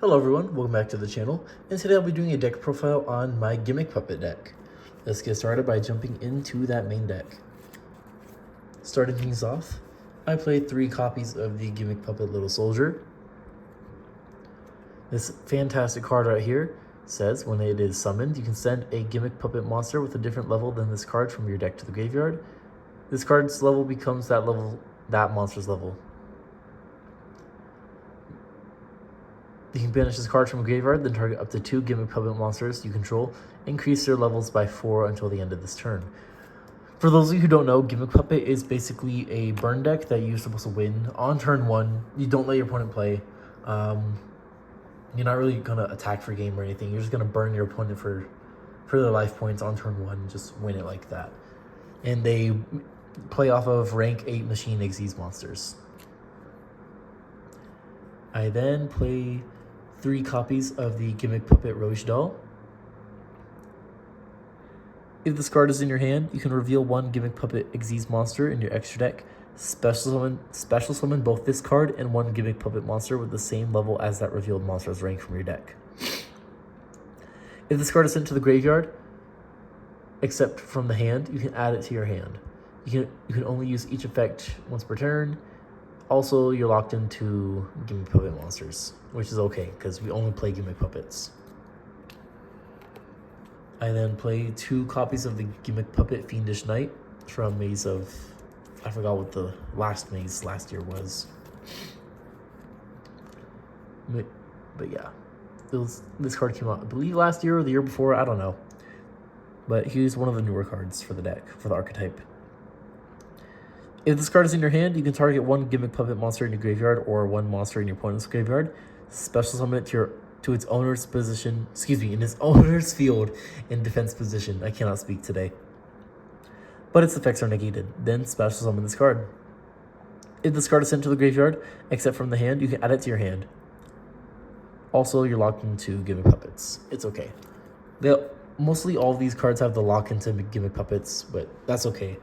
Hello everyone, welcome back to the channel, and today I'll be doing a deck profile on my Gimmick Puppet deck. Let's get started by jumping into that main deck. Starting things off, I played 3 copies of the Gimmick Puppet Little Soldier. This fantastic card right here says when it is summoned, you can send a Gimmick Puppet monster with a different level than this card from your deck to the graveyard. This card's level becomes that monster's level. You can banish this card from a graveyard, then target up to 2 Gimmick Puppet monsters you control. Increase their levels by 4 until the end of this turn. For those of you who don't know, Gimmick Puppet is basically a burn deck that you're supposed to win on turn 1. You don't let your opponent play. You're not really going to attack for game or anything. You're just going to burn your opponent for their life points on turn 1 and just win it like that. And they play off of rank 8 Machine Xyz monsters. I then play 3 copies of the Gimmick Puppet Roche doll. If this card is in your hand, you can reveal 1 Gimmick Puppet Xyz monster in your extra deck. Special summon both this card and 1 Gimmick Puppet monster with the same level as that revealed monster's rank from your deck. If this card is sent to the graveyard, except from the hand, you can add it to your hand. You can only use each effect once per turn. Also, you're locked into Gimmick Puppet monsters, which is okay, because we only play Gimmick Puppets. I then play 2 copies of the Gimmick Puppet Fiendish Knight from Maze of... I forgot what the last maze last year was. But yeah, this card came out, I believe, last year or the year before, I don't know. But he's one of the newer cards for the deck, for the archetype. If this card is in your hand, you can target 1 Gimmick Puppet monster in your graveyard or 1 monster in your opponent's graveyard. Special summon it to its owner's position, in its owner's field in defense position. I cannot speak today. But its effects are negated. Then special summon this card. If this card is sent to the graveyard, except from the hand, you can add it to your hand. Also, you're locked into Gimmick Puppets. It's okay. Mostly all of these cards have the lock into Gimmick Puppets, but that's okay.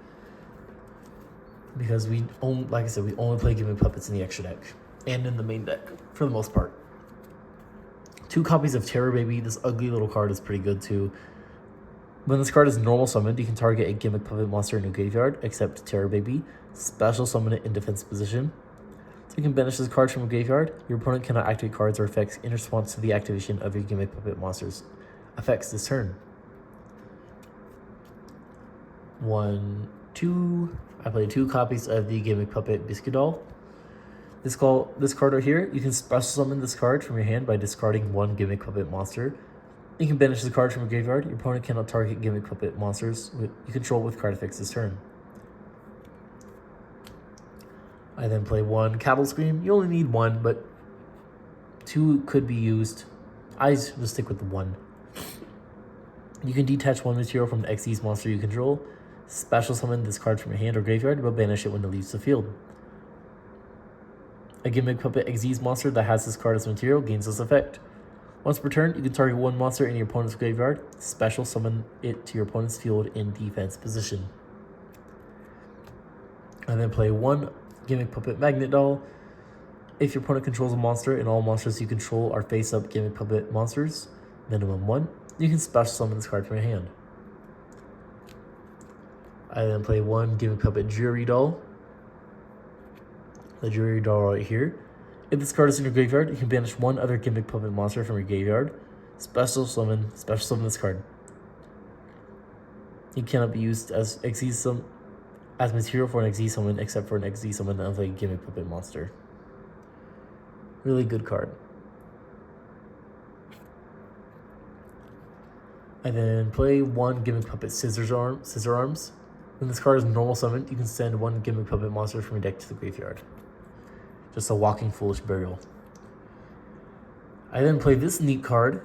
Because like I said, we only play Gimmick Puppets in the extra deck and in the main deck for the most part. 2 copies of Terror Baby. This ugly little card is pretty good too. When this card is normal summoned, you can target a Gimmick Puppet monster in your graveyard, except Terror Baby. Special summon it in defense position. So you can banish this card from a graveyard. Your opponent cannot activate cards or effects in response to the activation of your Gimmick Puppet monster's effects this turn. 1, 2. I played 2 copies of the Gimmick Puppet Biscuit doll. This card right here, you can special summon this card from your hand by discarding 1 Gimmick Puppet monster. You can banish the card from a graveyard. Your opponent cannot target Gimmick Puppet monsters you control with card effects this turn. I then play 1 Cattle Scream. You only need 1, but 2 could be used. I just stick with the 1. You can detach 1 material from the Xyz monster you control. Special summon this card from your hand or graveyard, but banish it when it leaves the field. A Gimmick Puppet Xyz monster that has this card as material gains this effect. Once per turn, you can target 1 monster in your opponent's graveyard. Special summon it to your opponent's field in defense position. And then play 1 Gimmick Puppet Magnet doll. If your opponent controls a monster and all monsters you control are face-up Gimmick Puppet monsters, minimum 1, you can special summon this card from your hand. I then play 1 Gimmick Puppet Jury doll. The Jury doll right here. If this card is in your graveyard, you can banish 1 other Gimmick Puppet monster from your graveyard. Special summon this card. It cannot be used as material for an Xyz summon except for an Xyz summon of a Gimmick Puppet monster. Really good card. I then play 1 Gimmick Puppet Scissor Arms. When this card is normal summoned, you can send 1 Gimmick Puppet monster from your deck to the graveyard. Just a walking foolish burial. I then play this neat card.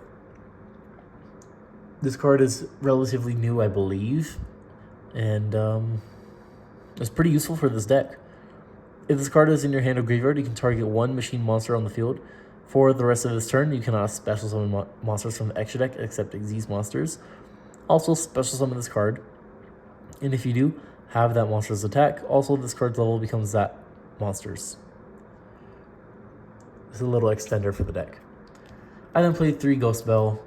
This card is relatively new, I believe, and it's pretty useful for this deck. If this card is in your hand or graveyard, you can target 1 machine monster on the field. For the rest of this turn, you cannot special summon monsters from the extra deck except Xyz monsters. Also, special summon this card, and if you do, have that monster's attack. Also, this card's level becomes that monster's. It's a little extender for the deck. I then play 3 Ghost Bell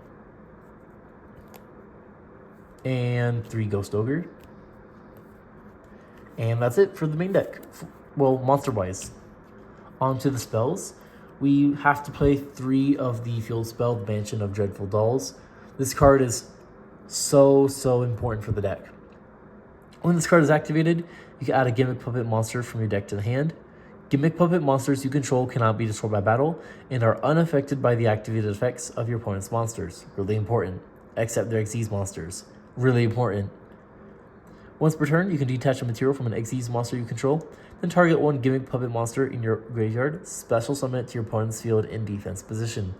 and 3 Ghost Ogre. And that's it for the main deck. Well, monster-wise. On to the spells. We have to play 3 of the field spell, the Mansion of Dreadful Dolls. This card is so important for the deck. When this card is activated, you can add a Gimmick Puppet monster from your deck to the hand. Gimmick Puppet monsters you control cannot be destroyed by battle and are unaffected by the activated effects of your opponent's monsters. Really important. Except their Xyz monsters. Really important. Once per turn, you can detach a material from an Xyz monster you control, then target 1 Gimmick Puppet monster in your graveyard, special summon it to your opponent's field in defense position.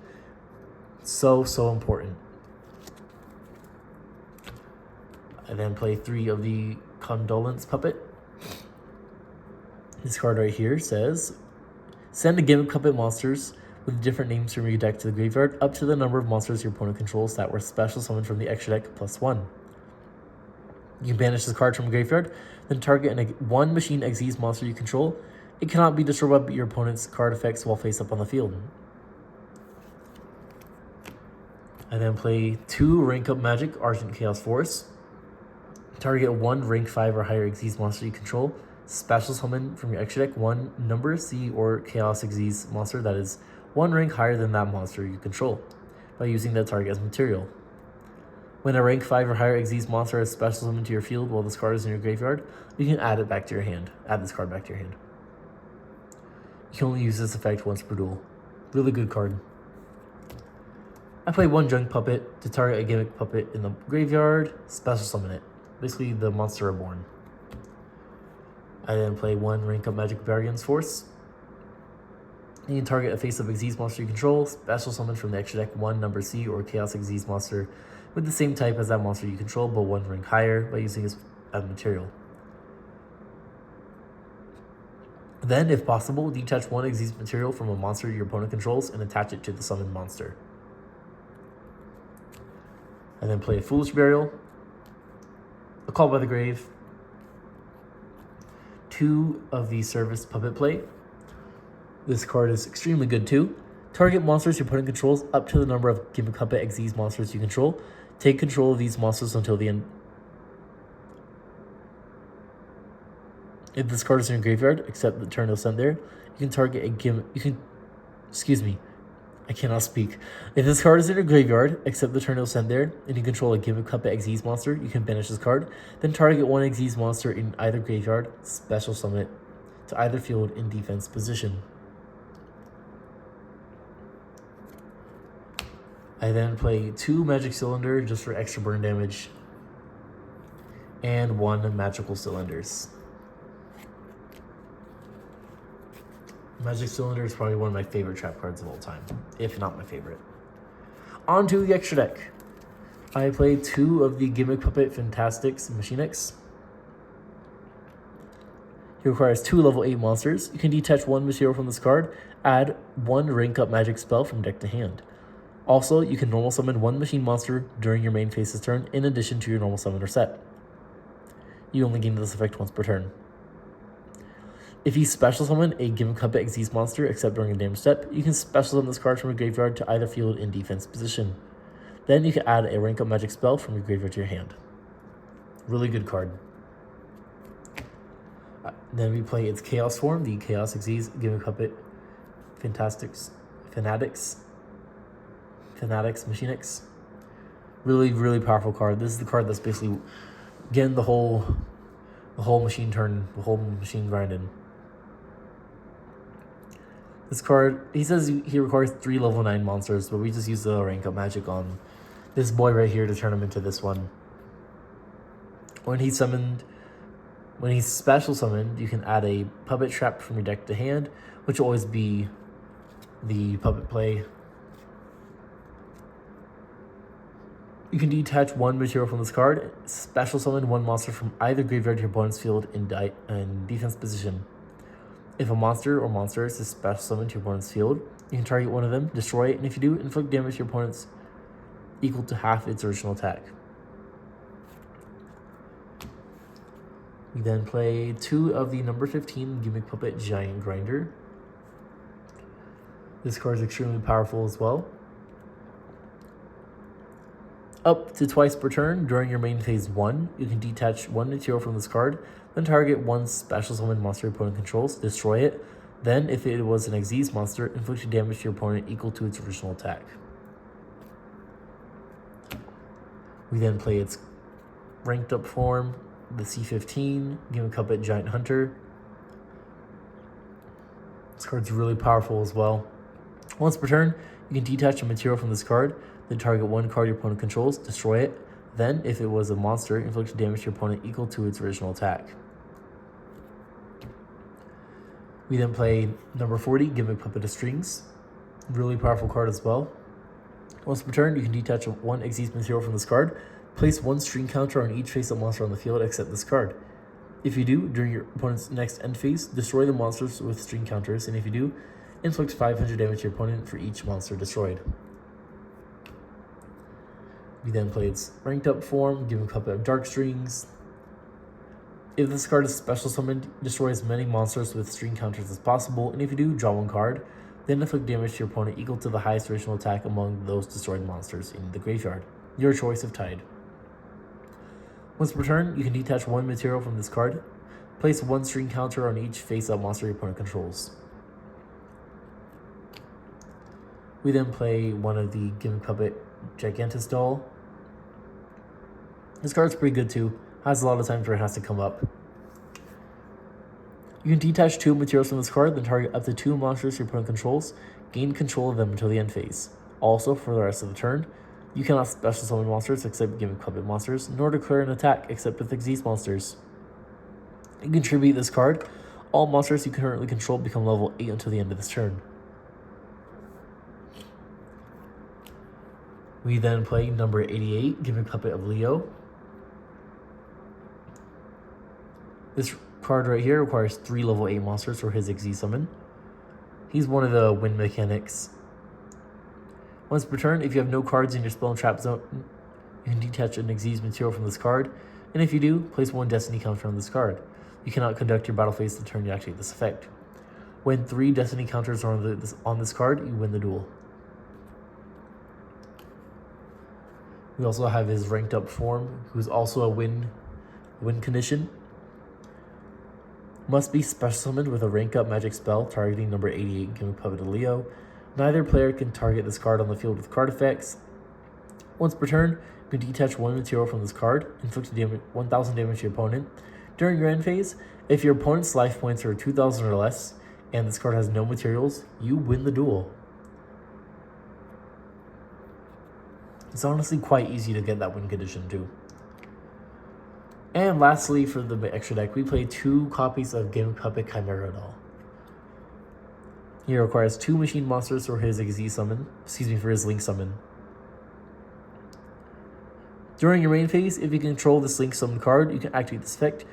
So important. I then play 3 of the Condolence Puppet. This card right here says, send a Gimmick Puppet monsters with different names from your deck to the graveyard up to the number of monsters your opponent controls that were special summoned from the extra deck +1. You can banish this card from the graveyard, then target 1 Machine Xyz monster you control. It cannot be destroyed by your opponent's card effects while face up on the field. I then play 2 Rank Up Magic Argent Chaos Force. Target 1 rank 5 or higher Xyz monster you control. Special summon from your extra deck 1 number C or Chaos Xyz monster that is 1 rank higher than that monster you control by using that target as material. When a rank 5 or higher Xyz monster is special summoned to your field while this card is in your graveyard, you can add it back to your hand. Add this card back to your hand. You can only use this effect once per duel. Really good card. I play 1 Junk Puppet to target a Gimmick Puppet in the graveyard, special summon it. Basically the monster reborn. I then play 1 Rank Up Magic Bargains Force. You can target a face-up Xyz monster you control, special summon from the extra deck 1 number C or Chaos Xyz monster with the same type as that monster you control, but 1 rank higher by using it as material. Then, if possible, detach 1 Xyz material from a monster your opponent controls and attach it to the summoned monster. And then play a Foolish Burial, a Call by the Grave, 2 of the Service Puppet Play. This card is extremely good too. Target monsters your opponent controls up to the number of Gimmick Puppet Xyz monsters you control. Take control of these monsters until the end. If this card is in your graveyard, except the turn it'll send there, you can target a Gimmick. I cannot speak. If this card is in your graveyard, except the turn it'll send there, and you control a Gimmick Puppet Xyz monster, you can banish this card. Then target 1 Xyz monster in either graveyard, special summon it to either field in defense position. I then play 2 Magic Cylinder just for extra burn damage, and 1 Magical Cylinders. Magic Cylinder is probably one of my favorite trap cards of all time, if not my favorite. On to the extra deck. I play 2 of the Gimmick Puppet Fantastics Machinix. He requires 2 level 8 monsters. You can detach 1 material from this card, add 1 rank up magic spell from deck to hand. Also, you can normal summon 1 machine monster during your main phase's turn in addition to your normal summoner set. You only gain this effect once per turn. If you special summon a Gimmick Puppet Xyz monster except during a damage step, you can special summon this card from your graveyard to either field in defense position. Then you can add a rank up magic spell from your graveyard to your hand. Really good card. Then we play its Chaos form, the Chaos Xyz Gimmick Puppet Fanatics Machinix. Really powerful card. This is the card that's basically getting the whole machine turn, the whole machine grinding. This card, he says he requires 3 level 9 monsters, but we just use the rank up magic on this boy right here to turn him into this one. When he's special summoned, you can add a puppet trap from your deck to hand, which will always be the puppet play. You can detach 1 material from this card, special summon 1 monster from either graveyard to your opponent's field in defense position. If a monster or monsters is special summoned to your opponent's field, you can target 1 of them, destroy it, and if you do, inflict damage to your opponent's equal to half its original attack. We then play 2 of the number 15 Gimmick Puppet Giant Grinder. This card is extremely powerful as well. Up to twice per turn during your main phase 1, you can detach one material from this card, then target one special summon monster your opponent controls, destroy it. Then, if it was an Xyz monster, inflict damage to your opponent equal to its original attack. We then play its ranked up form, the C15, Gimmick Puppet Giant Hunter. This card's really powerful as well. Once per turn, you can detach a material from this card, then target one card your opponent controls, destroy it. Then, if it was a monster, inflict damage to your opponent equal to its original attack. We then play number 40, Gimmick Puppet of Strings. Really powerful card as well. Once per turn, you can detach one Xyz material from this card, place one string counter on each face-up monster on the field except this card. If you do, during your opponent's next end phase, destroy the monsters with string counters, and if you do, inflict 500 damage to your opponent for each monster destroyed. We then play its ranked up form, Gimmick Puppet of Dark Strings. If this card is special summoned, destroy as many monsters with string counters as possible, and if you do, draw one card, then inflict damage to your opponent equal to the highest original attack among those destroyed monsters in the graveyard. Your choice if tied. Once per turn, you can detach one material from this card, place one string counter on each face-up monster your opponent controls. We then play one of the Gimmick Puppet Gigantus Doll. This card's pretty good too. Has a lot of times where it has to come up. You can detach two materials from this card, then target up to two monsters your opponent controls. Gain control of them until the end phase. Also, for the rest of the turn, you cannot special summon monsters except Gimmick Puppet monsters, nor declare an attack except with Xyz monsters. You can tribute this card. All monsters you currently control become level 8 until the end of this turn. We then play number 88, Gimmick Puppet of Leo. This card right here requires 3 level 8 monsters for his Xyz summon. He's one of the win mechanics. Once per turn, if you have no cards in your spell and trap zone, you can detach an Xyz material from this card, and if you do, place one Destiny counter on this card. You cannot conduct your battle phase the turn you activate this effect. When 3 Destiny counters are on this card, you win the duel. We also have his ranked up form, who's also a win condition. Must be special summoned with a rank up magic spell targeting number 88 Gimmick Puppet of Leo. Neither player can target this card on the field with card effects. Once per turn, you can detach one material from this card, inflict 1,000 damage to your opponent. During your end phase, if your opponent's life points are 2,000 or less, and this card has no materials, you win the duel. It's honestly quite easy to get that win condition too. And lastly, for the extra deck, we play 2 copies of Gimmick Puppet Chimera Doll. He requires 2 machine monsters for his for his Link summon. During your main phase, if you control this Link summon card, you can activate this effect.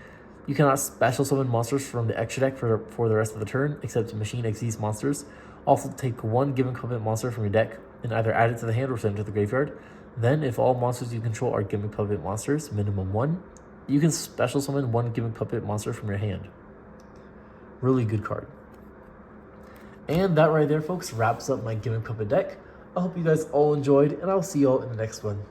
You cannot special summon monsters from the extra deck for the rest of the turn, except machine Xyz monsters. Also take 1 Gimmick Puppet monster from your deck and either add it to the hand or send it to the graveyard. Then, if all monsters you control are Gimmick Puppet monsters, minimum 1, you can special summon 1 Gimmick Puppet monster from your hand. Really good card. And that right there, folks, wraps up my Gimmick Puppet deck. I hope you guys all enjoyed, and I'll see you all in the next one.